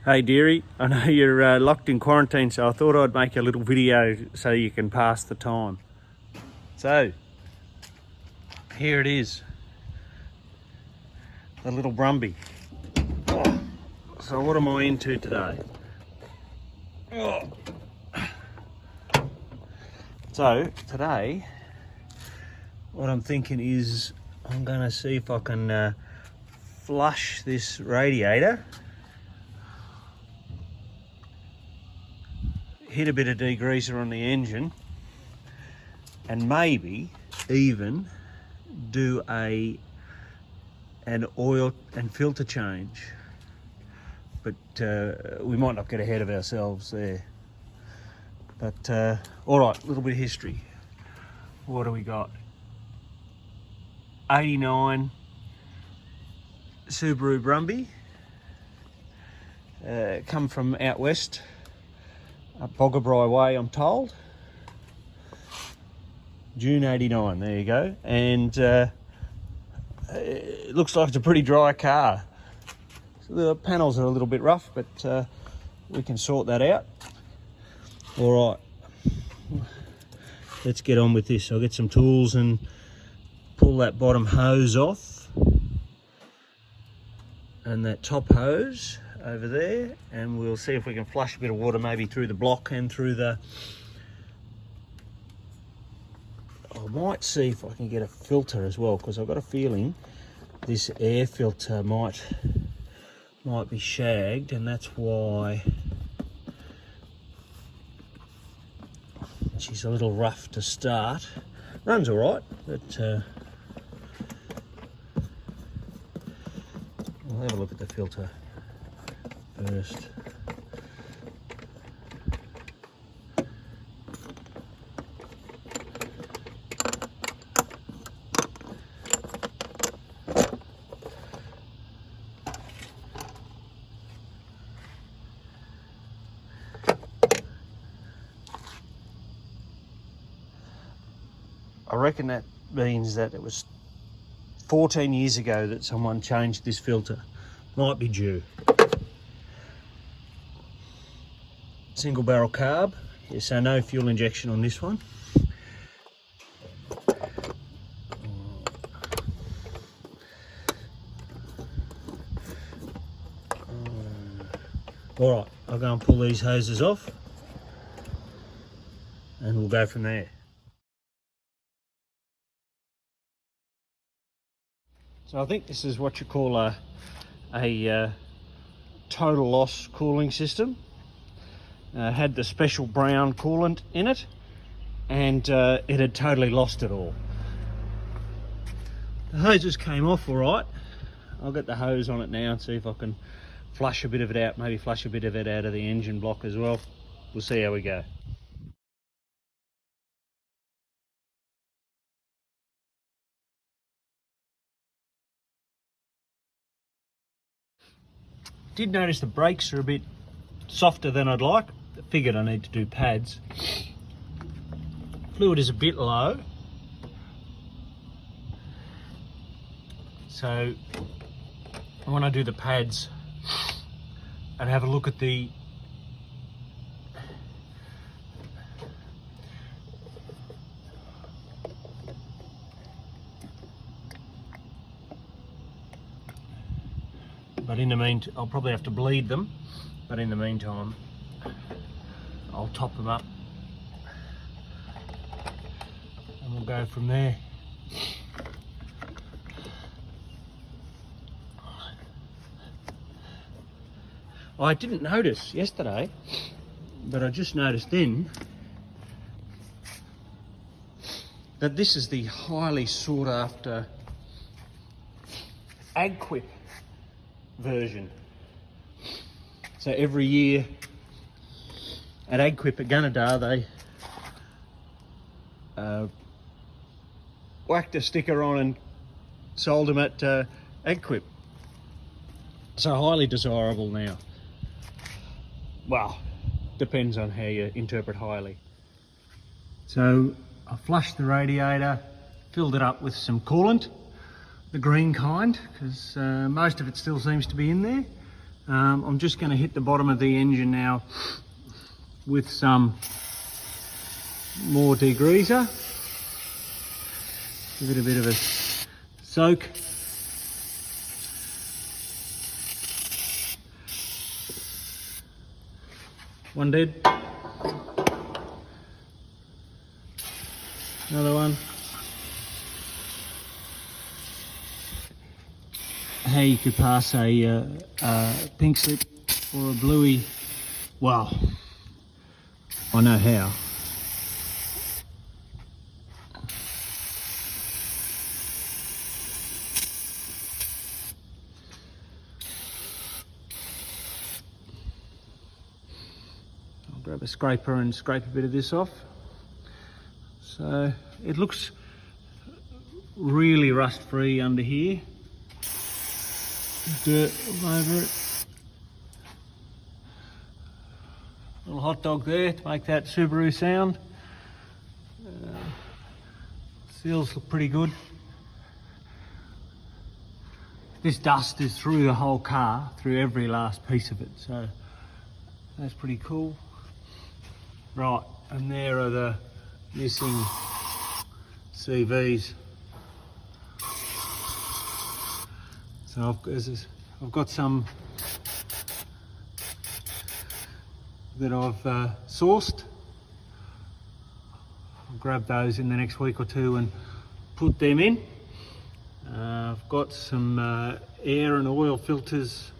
Hey dearie, I know you're locked in quarantine, so I thought I'd make a little video so you can pass the time. So, here it is, the little Brumby. Oh, so what am I into today? Oh. So, today, what I'm thinking is I'm gonna see if I can flush this radiator, hit a bit of degreaser on the engine, and maybe even do an oil and filter change. But we might not get ahead of ourselves there. But all right, a little bit of history. What do we got? 89 Subaru Brumby, come from out west, up Boggabri way, I'm told. June 89, there you go. And it looks like it's a pretty dry car. So the panels are a little bit rough, but we can sort that out. All right, let's get on with this. I'll get some tools and pull that bottom hose off and that top hose over there, and we'll see if we can flush a bit of water maybe through the block and through the... I might see if I can get a filter as well, because I've got a feeling this air filter might be shagged, and that's why she's a little rough to start. Runs all right, but we'll have a look at the filter first. I reckon that means that it was 14 years ago that someone changed this filter. Might be due. Single barrel carb, yeah, so no fuel injection on this one. All right, I'll go and pull these hoses off and we'll go from there. So I think this is what you call a total loss cooling system. Had the special brown coolant in it, and it had totally lost it all. The hoses came off all right. I'll get the hose on it now and see if I can flush a bit of it out, maybe flush a bit of it out of the engine block as well. We'll see how we go. Did notice the brakes are a bit softer than I'd like. I figured I need to do pads. Fluid is a bit low, so when I do the pads and have a look at the but in the meantime, I'll probably have to bleed them, but in the meantime I'll top them up and we'll go from there. I didn't notice yesterday, but I just noticed then that this is the highly sought after AgQuip version. So every year at AgQuip at Gunnedah, they whacked a sticker on and sold them at AgQuip. So highly desirable now. Well, depends on how you interpret highly. So I flushed the radiator, filled it up with some coolant, the green kind, because most of it still seems to be in there. I'm just going to hit the bottom of the engine now with some more degreaser. Give it a bit of a soak. One dead. Another one. How you could pass a pink slip or a bluey, well, I know how. I'll grab a scraper and scrape a bit of this off. So it looks really rust free under here. Dirt all over it. Little hot dog there to make that Subaru sound. Seals look pretty good. This dust is through the whole car, through every last piece of it, so that's pretty cool. Right, and there are the missing CVs. So I've got some that I've sourced. I'll grab those in the next week or two and put them in. I've got some air and oil filters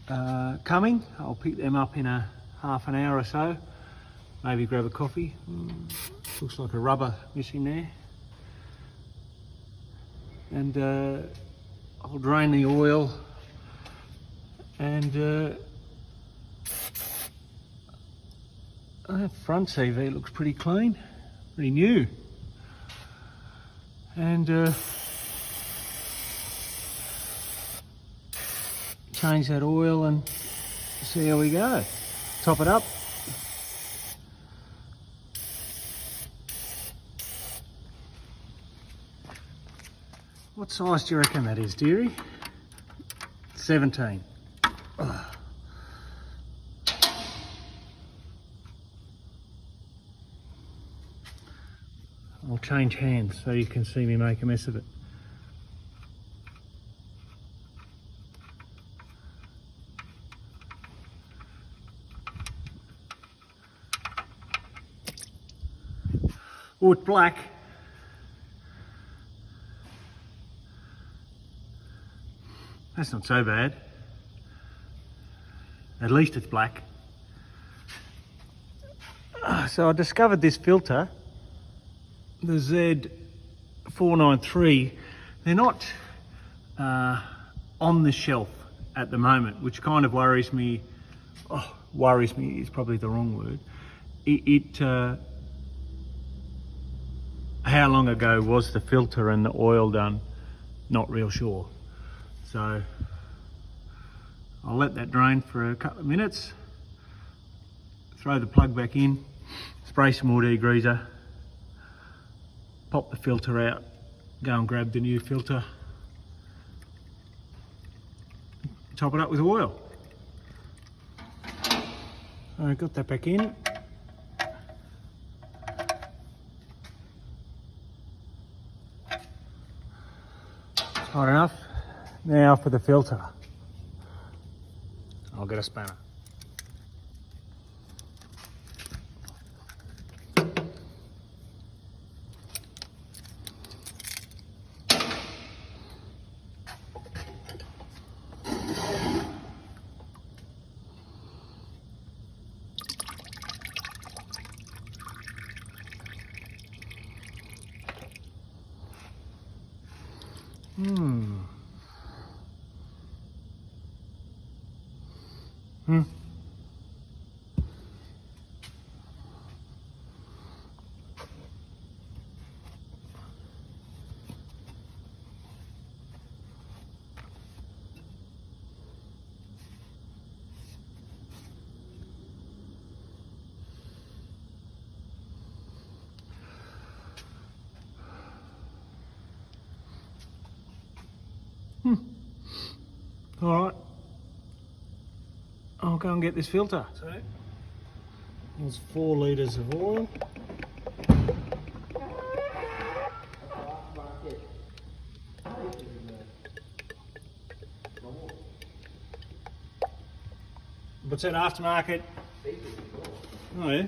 coming. I'll pick them up in a half an hour or so. Maybe grab a coffee. Looks like a rubber missing there. And I'll drain the oil and that front CV looks pretty clean, pretty new. And change that oil and see how we go. Top it up. What size do you reckon that is, dearie? 17. Ugh. I'll change hands so you can see me make a mess of it. Oh, it's black. That's not so bad. At least it's black. So I discovered this filter, the Z493. They're not on the shelf at the moment, which kind of worries me. Oh, worries me is probably the wrong word. How long ago was the filter and the oil done? Not real sure. So I'll let that drain for a couple of minutes, throw the plug back in, spray some more degreaser, pop the filter out, go and grab the new filter, top it up with oil. I got that back in. Hot enough. Now for the filter. I'll get a spanner. All right. I'll go and get this filter. So, there's 4 litres of oil. What's that, aftermarket? Oh yeah.